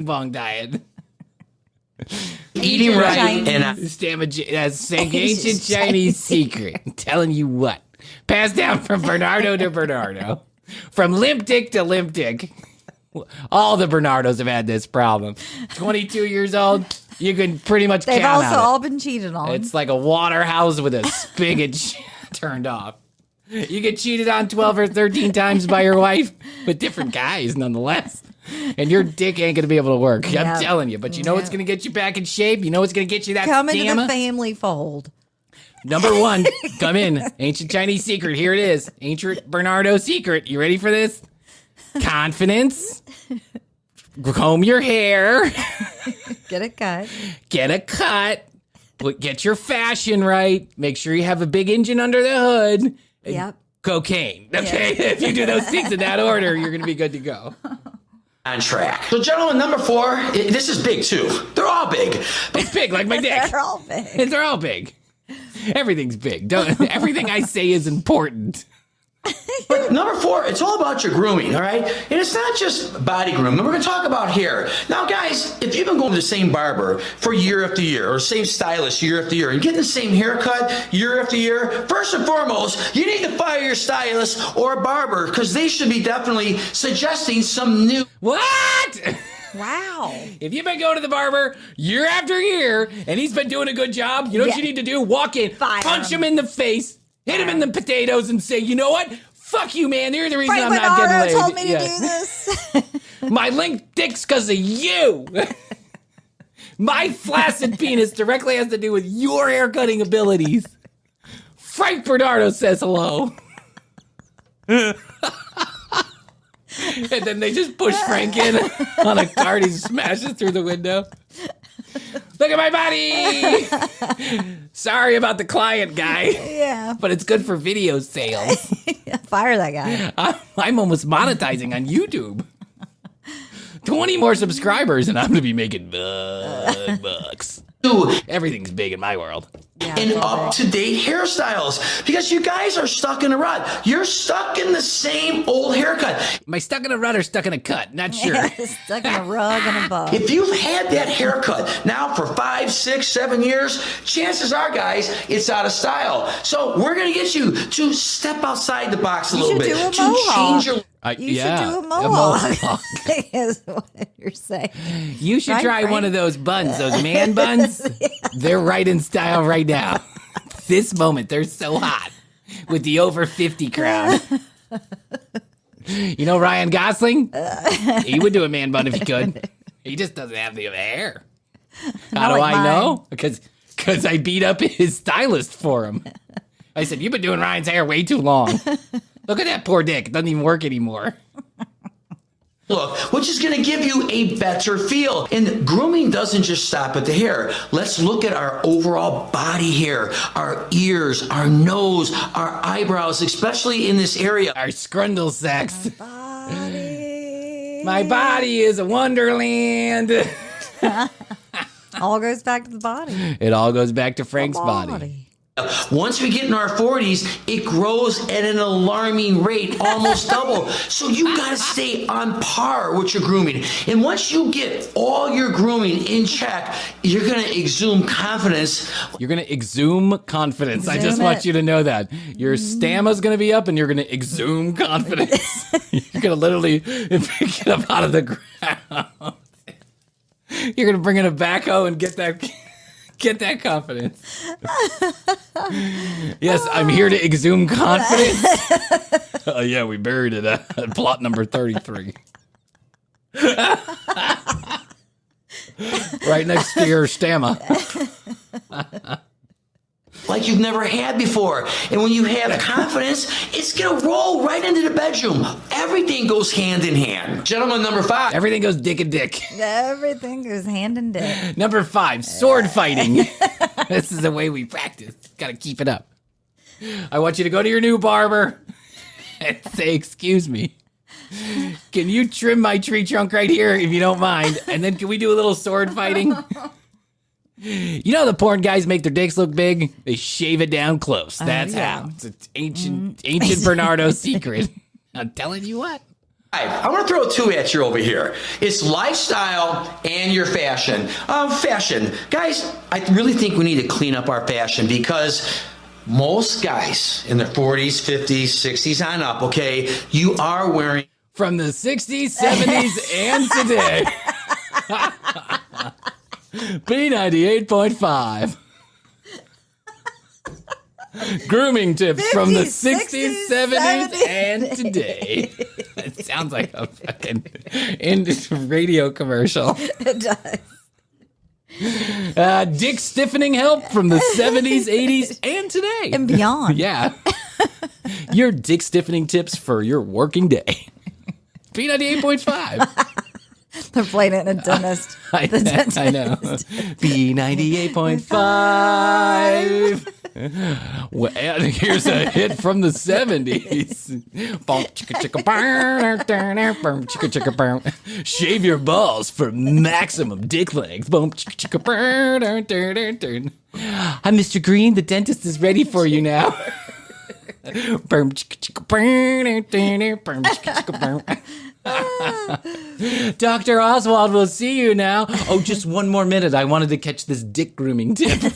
bong diet. Eating right and That's an ancient Chinese secret. I'm telling you what. Passed down from Bernardo to Bernardo. From limp dick to limp dick. All the Bernardos have had this problem. 22 years old, you can pretty much They've count also on all been cheated on. It's like a water house with a spigot turned off. You get cheated on 12 or 13 times by your wife with different guys, nonetheless. And your dick ain't going to be able to work. Yep. I'm telling you. But you know what's going to get you back in shape? You know what's going to get you that Come into stamina? the family fold. Number one, come in. Ancient Chinese secret. Here it is. Ancient Bernardo secret. You ready for this? Confidence. Comb your hair. Get it cut. Get a cut. Get your fashion right. Make sure you have a big engine under the hood. Yep. Cocaine. Okay? If you do those things in that order, you're going to be good to go. on track. So, gentlemen, number 4, this is big too. They're all big. It's big, like my dick. They're all big. They're all big. Everything's big. Everything I say is important. But number 4, it's all about your grooming, all right? And it's not just body grooming. We're going to talk about hair. Now, guys, if you've been going to the same barber for year after year, or same stylist year after year, and getting the same haircut year after year, first and foremost, you need to fire your stylist or barber, because they should be definitely suggesting some new... What? Wow. If you've been going to the barber year after year, and he's been doing a good job, you know what you need to do? Walk in, punch him in the face, hit him in the potatoes, and say, you know what? Fuck you, man. You're the reason I'm not getting laid. told me to do this. My link dick's because of you. My flaccid penis directly has to do with your haircutting abilities. Frank Bernardo says hello. And then they just push Frank in on a cart. He smashes through the window. Look at my body. Sorry about the client guy. Yeah. But it's good for video sales. Fire that guy. I'm almost monetizing on YouTube. 20 more subscribers and I'm going to be making bucks. Everything's big in my world. Yeah, and up-to-date hairstyles, because you guys are stuck in a rut. You're stuck in the same old haircut. Am I stuck in a rut or stuck in a cut? Not sure. Stuck in a rug and a bug. If you've had that haircut now for 5, 6, 7 years, chances are, guys, it's out of style. So we're going to get you to step outside the box a little bit. Do a to mohawk. change your... You should do a mohawk. Is what you're saying. You should Right, try Frank? one of those buns, those man buns. They're right in style right now. This moment, they're so hot with the over 50 crowd. You know Ryan Gosling? He would do a man bun if he could. He just doesn't have the hair. How do like I mine. know? Because I beat up his stylist for him. I said, you've been doing Ryan's hair way too long. Look at that poor dick. It doesn't even work anymore. Look, which is going to give you a better feel. And grooming doesn't just stop at the hair. Let's look at our overall body hair, our ears, our nose, our eyebrows, especially in this area. Our scrundle sacks. Body. My body is a wonderland. All goes back to the body. It all goes back to Frank's body. Once we get in our 40s, it grows at an alarming rate, almost double. So you got to stay on par with your grooming. And once you get all your grooming in check, you're going to exude confidence. You're going to exude confidence. I just want you to know that. Your stamina's going to be up and you're going to exude confidence. You're going to literally pick it up out of the ground. You're going to bring in a backhoe and get that confidence. Yes, I'm here to exhume confidence. Oh, yeah, we buried it at plot number 33. Right next to your stamina. Like you've never had before. And when you have confidence, it's going to roll right into the bedroom. Everything goes hand in hand. Gentleman number 5. Everything goes dick and dick. Everything goes hand in dick. Number 5, sword fighting. This is the way we practice. Got to keep it up. I want you to go to your new barber and say, excuse me, can you trim my tree trunk right here if you don't mind? And then can we do a little sword fighting? You know the porn guys make their dicks look big? They shave it down close. That's how. It's an ancient Bernardo secret. I'm telling you what. I want to throw 2 at you over here. It's lifestyle and your fashion. Fashion. Guys, I really think we need to clean up our fashion because most guys in their 40s, 50s, 60s on up, okay, you are wearing... From the 60s, 70s, and today. B98.5. Grooming tips 50s, from the 60s, 60s, 70s, and today. It sounds like a fucking radio commercial. It Dick does. stiffening help from the 70s, 80s, and today. And beyond. Yeah. Your dick stiffening tips for your working day. B98.5. They're playing it in a dentist. I know. B98.5. Well, and here's a hit from the 70s. Shave your balls for maximum dick length. Hi, Mr. Green. The dentist is ready for you now. Dr. Oswald will see you now. Oh, just one more minute. I wanted to catch this dick grooming tip.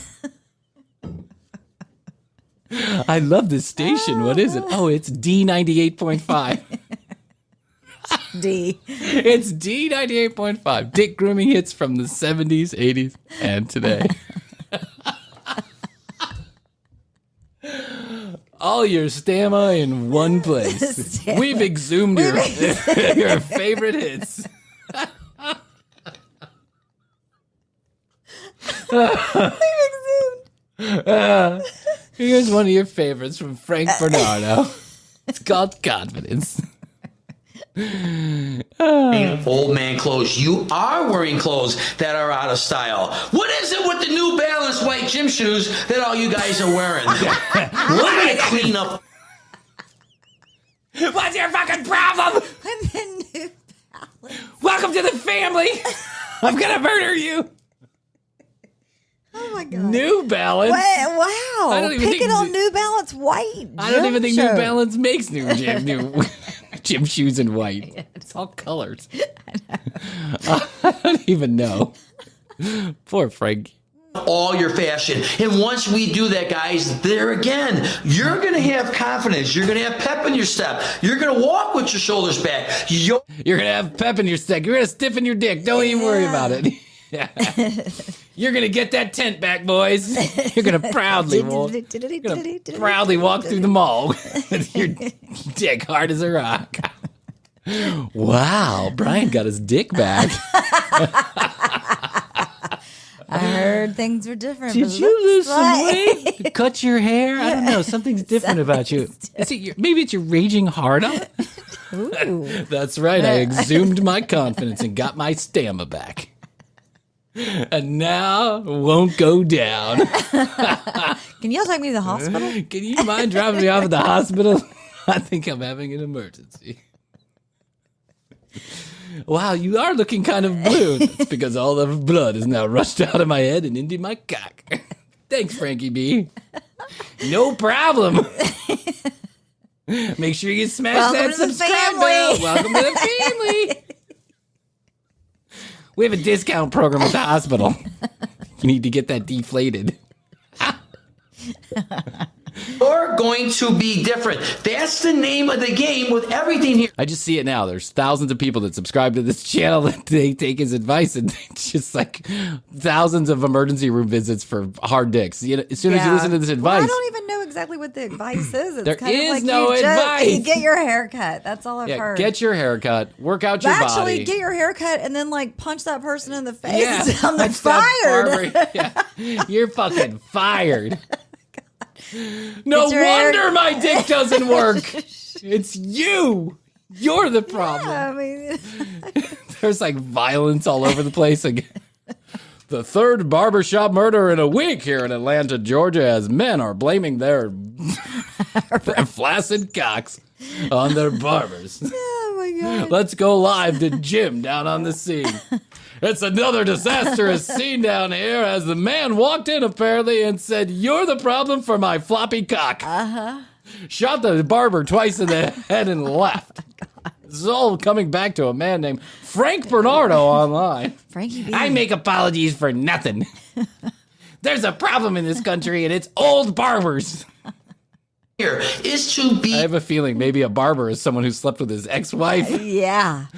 I love this station. What is it? Oh, it's D98.5. D. It's D98.5. Dick grooming hits from the 70s, 80s, and today. All your stamina in one place. We've exhumed your favorite hits. Here's one of your favorites from Frank Bernardo. It's called Confidence. Old man clothes. You are wearing clothes that are out of style. What is it with the New Balance white gym shoes that all you guys are wearing? We're going to clean up. What's your fucking problem? The New Balance. Welcome to the family. I'm going to murder you. Oh my God. New Balance. Wow. I don't even Picking think on New Balance white. I don't even think show. New Balance makes new gym shoes in white. It's all colors. I don't even know. Poor Frank. All your fashion. And once we do that, guys, there again, you're going to have confidence. You're going to have pep in your step. You're going to walk with your shoulders back. You're going to have pep in your step. You're going to stiffen your dick. Don't even worry about it. You're going to get that tent back, boys. You're going to proudly walk through the mall with your dick hard as a rock. Wow, Bryan got his dick back. I heard things were different. Did you lose some weight? Cut your hair? I don't know. Something's different about you. Maybe it's your raging heart up? That's right. I exhumed my confidence and got my stamina back. And now won't go down. Can y'all take me to the hospital? Can you mind dropping me off at the hospital? I think I'm having an emergency. Wow, you are looking kind of blue. That's because all the blood is now rushed out of my head and into my cock. Thanks, Frankie B. No problem. Make sure you smash that subscribe bell. Welcome to the family. We have a discount program at the hospital. You need to get that deflated. You're going to be different. That's the name of the game with everything here. I just see it now. There's thousands of people that subscribe to this channel that they take his advice, and it's just like thousands of emergency room visits for hard dicks. You know, as soon as you listen to this advice, well, I don't even know exactly what the advice is. It's there kind is of like no advice. You get your hair cut. That's all I've heard. Get your hair cut. Work out your body. Actually, get your hair cut and then like punch that person in the face. Yeah, I'm fired. Yeah. You're fucking fired. No wonder my dick doesn't work. It's you. You're the problem. Yeah, I mean, there's like violence all over the place. Again. The third barbershop murder in a week here in Atlanta, Georgia, as men are blaming their flaccid cocks on their barbers. oh my God. Let's go live to Jim down on the scene. It's another disastrous scene down here as the man walked in apparently and said, "You're the problem for my floppy cock." Shot the barber twice in the head and left. This is all coming back to a man named Frank Bernardo online. Frankie B. I make apologies for nothing. There's a problem in this country and it's old barbers. Here is to be I have a feeling maybe a barber is someone who slept with his ex-wife. Yeah.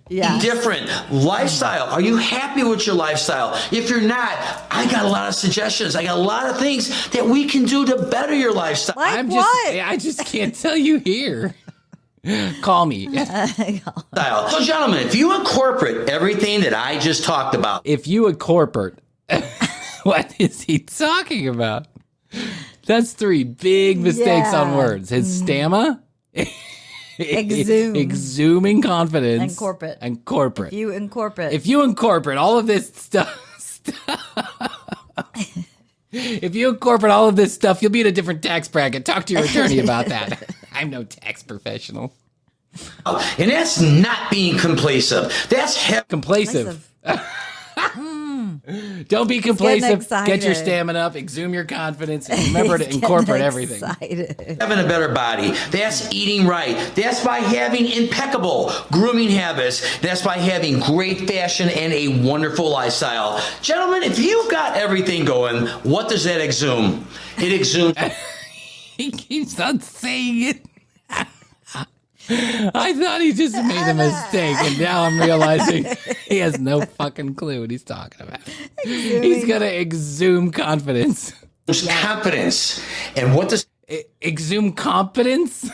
different lifestyle. Are you happy with your lifestyle? If you're not, I got a lot of suggestions. I got a lot of things that we can do to better your lifestyle. Like what? I just can't tell you here. Call me. So, gentlemen, if you incorporate everything that I just talked about, If you incorporate, what is he talking about? That's three big mistakes on words. His stamina, exhuming confidence, and corporate. If you incorporate all of this stuff, if you incorporate all of this stuff, you'll be in a different tax bracket. Talk to your attorney about that. I'm no tax professional. and that's not being complacent. That's Complacent. Don't be complacent. excited. Get your stamina up. Exhume your confidence. And remember to incorporate everything. having a better body. That's eating right. That's by having impeccable grooming habits. That's by having great fashion and a wonderful lifestyle. Gentlemen, if you've got everything going, what does that exhume? It exhumes. He keeps on saying it. I thought he just made a mistake, and now I'm realizing he has no fucking clue what he's talking about. He's gonna exhume confidence. Confidence. And what does Exhume competence?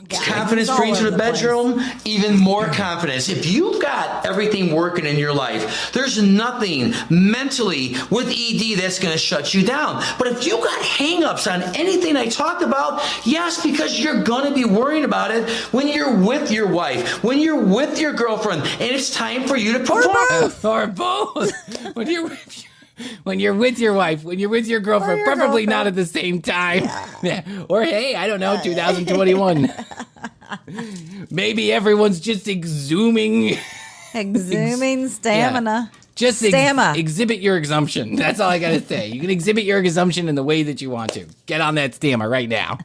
confidence bring to the bedroom? Even more confidence. If you've got everything working in your life, there's nothing mentally with ED that's going to shut you down. But if you got hang-ups on anything I talked about, yes, because you're going to be worrying about it when you're with your wife, when you're with your girlfriend, and it's time for you to perform. Or both. When you're with your wife, when you're with your girlfriend, preferably not at the same time. Yeah. Or hey, I don't know, 2021. Maybe everyone's just exhuming stamina. Yeah. Just exhibit your exhumption. That's all I gotta say. You can exhibit your exhumption in the way that you want to. Get on that stamina right now.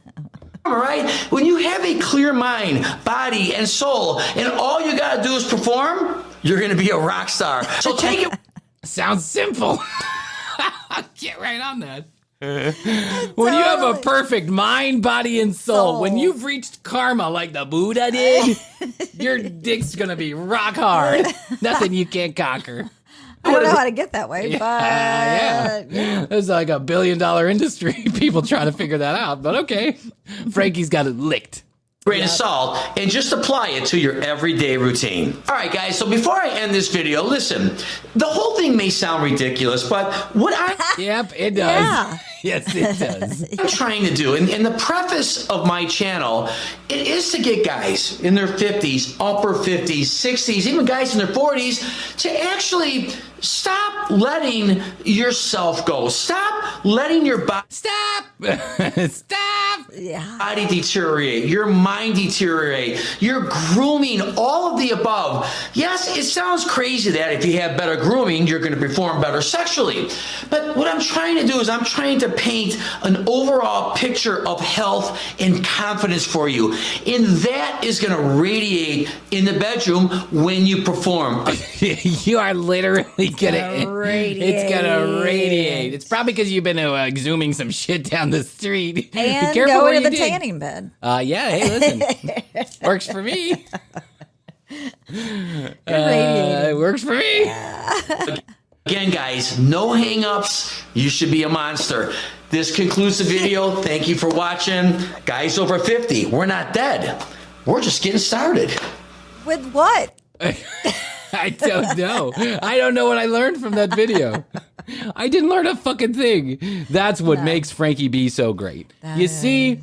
All right? When you have a clear mind, body, and soul, and all you gotta do is perform, you're gonna be a rock star. So take it. Sounds simple. Get right on that. When you have a perfect mind, body, and soul, when you've reached karma like the Buddha did, your dick's gonna be rock hard. Nothing you can't conquer. I don't know how to get that way, but yeah. There's like $1 billion industry. People trying to figure that out, but okay. Frankie's got it licked. Grain of salt, and just apply it to your everyday routine. All right, guys, so before I end this video, listen, the whole thing may sound ridiculous, but what Yep, it does. Yeah. Yes, it does. I'm trying to do, and the preface of my channel, it is to get guys in their 50s, upper 50s, 60s, even guys in their 40s, to actually stop letting yourself go. Stop letting your body... Stop! body deteriorate, your mind deteriorate, your grooming, all of the above. Yes, it sounds crazy that if you have better grooming, you're going to perform better sexually. But what I'm trying to do is I'm trying to to paint an overall picture of health and confidence for you. And that is going to radiate in the bedroom when you perform. You are literally gonna radiate. It's gonna radiate. It's probably because you've been exhuming some shit down the street. And Be careful go where into you the dig. tanning bed. Yeah, hey, listen. Works for me. It works for me. Again, guys, no hang-ups. You should be a monster. This concludes the video. Thank you for watching. Guys over 50, we're not dead. We're just getting started. With what? I don't know. I don't know what I learned from that video. I didn't learn a fucking thing. That's what makes Frankie B so great. You see,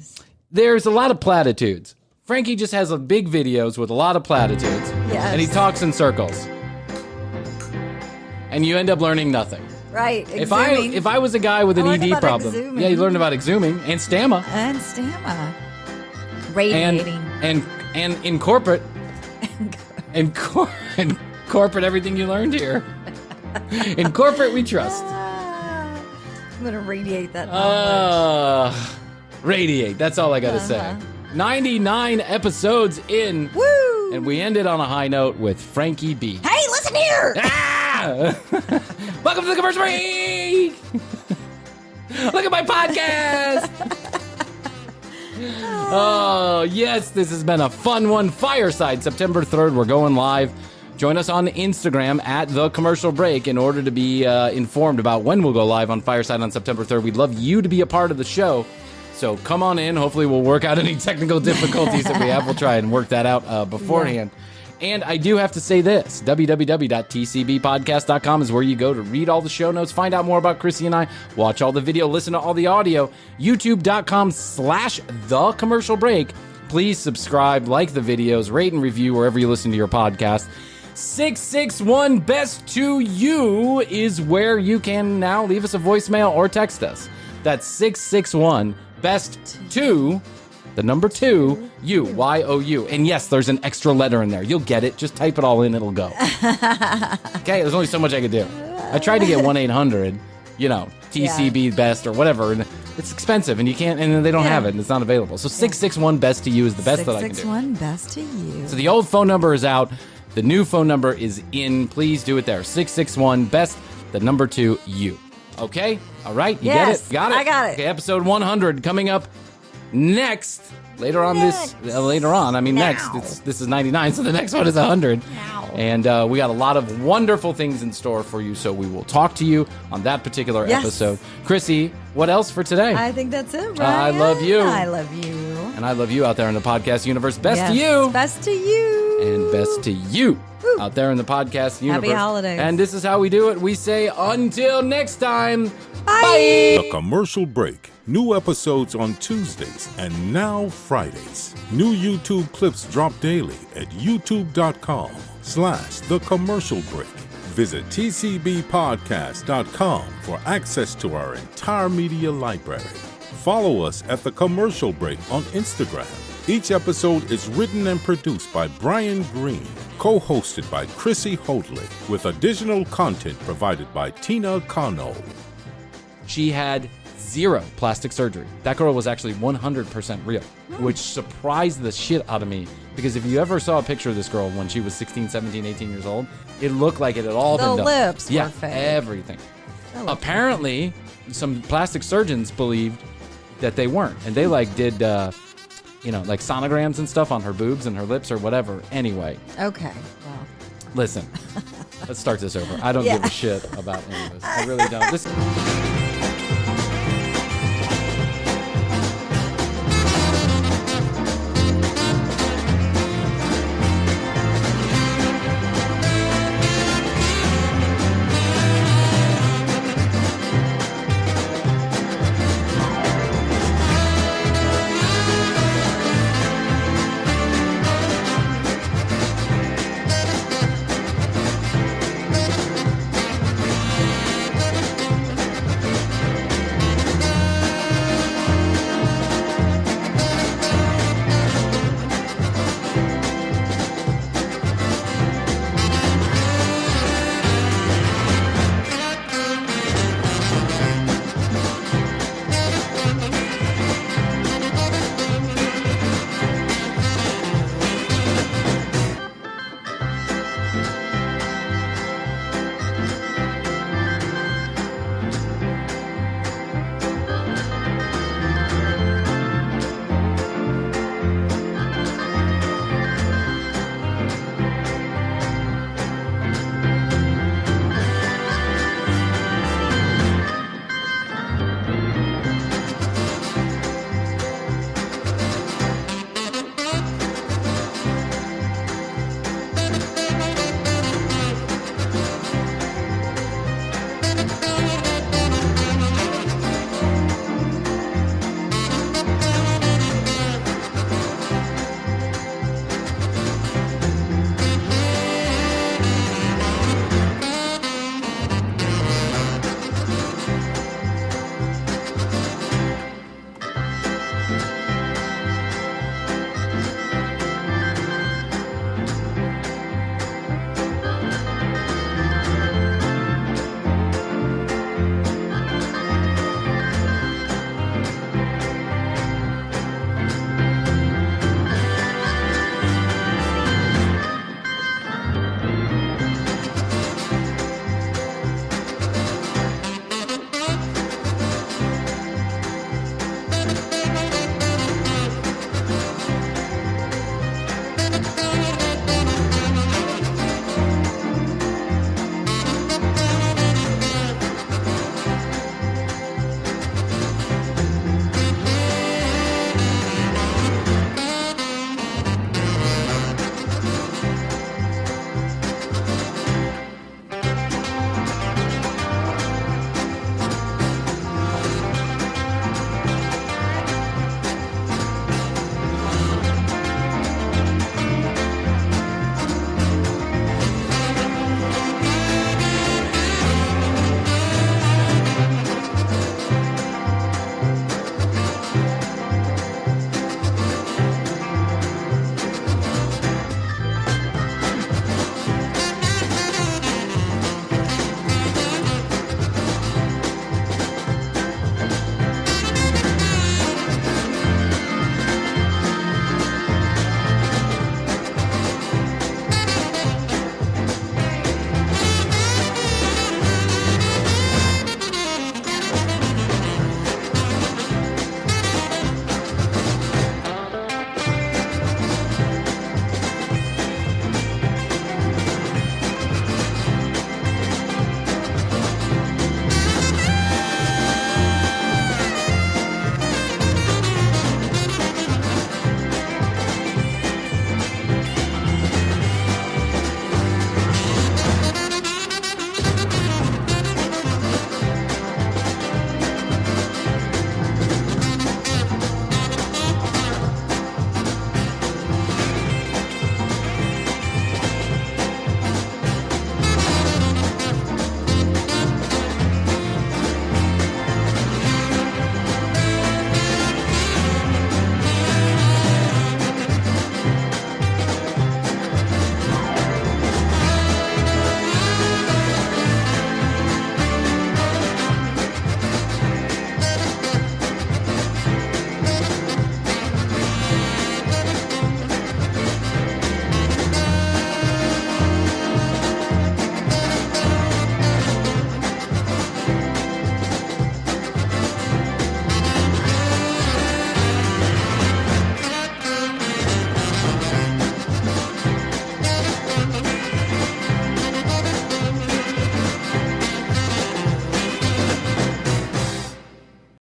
there's a lot of platitudes. Frankie just has big videos with a lot of platitudes. Yes. And he talks in circles. And you end up learning nothing. Right. If I was a guy with an learned ED about problem, exhuming. yeah, you learned about exhuming and stamina And stamina. Radiating. and in corporate and corporate everything you learned here. In corporate we trust. I'm going to radiate that knowledge. Radiate. That's all I got to say. 99 episodes in. Woo! And we ended on a high note with Frankie B. Hey, listen here! Welcome to the commercial break. Look at my podcast. Oh, yes, this has been a fun one. Fireside, September 3rd. We're going live. Join us on Instagram at The Commercial Break in order to be informed about when we'll go live on Fireside on September 3rd. We'd love you to be a part of the show. So come on in. Hopefully we'll work out any technical difficulties that we have. We'll try and work that out beforehand. Yeah. And I do have to say this, www.tcbpodcast.com is where you go to read all the show notes, find out more about Krissy and I, watch all the video, listen to all the audio, youtube.com/The Commercial Break. Please subscribe, like the videos, rate and review wherever you listen to your podcast. 661 Best to You is where you can now leave us a voicemail or text us. That's 661 Best to the number 2 you, Y-O-U. And yes, there's an extra letter in there. You'll get it. Just type it all in. It'll go. Okay, there's only so much I could do. I tried to get 1-800, TCB Best or whatever, and it's expensive, and you can't, and they don't have it, and it's not available. So 661 Best to You is the best that I can do. 661 Best to You. So the old phone number is out. The new phone number is in. Please do it there. 661 Best, the number 2 you. Okay? All right? You get it? Got it? I got it. Okay, episode 100 coming up next. Later on. This is 99, so the next one is 100. And we got a lot of wonderful things in store for you, so we will talk to you on that particular episode. Krissy, what else for today? I think that's it, Bryan. I love you. I love you. And I love you out there in the podcast universe. Best to you. Best to you. And best to you. Woo. Out there in the podcast universe. Happy holidays. And this is how we do it. We say until next time. Bye. The Commercial Break. New episodes on Tuesdays and now Fridays. New YouTube clips drop daily at youtube.com/The Commercial Break. Visit tcbpodcast.com for access to our entire media library. Follow us at The Commercial Break on Instagram. Each episode is written and produced by Brian Green, co-hosted by Krissy Hoadley, with additional content provided by Tina Cano. She had 0 plastic surgery. That girl was actually 100% real, which surprised the shit out of me. Because if you ever saw a picture of this girl when she was 16, 17, 18 years old, it looked like it had all been done. The lips were fake. Everything. Apparently, some plastic surgeons believed that they weren't. And they did, sonograms and stuff on her boobs and her lips or whatever. Anyway. Okay. Well. Listen, let's start this over. I don't give a shit about any of this. I really don't.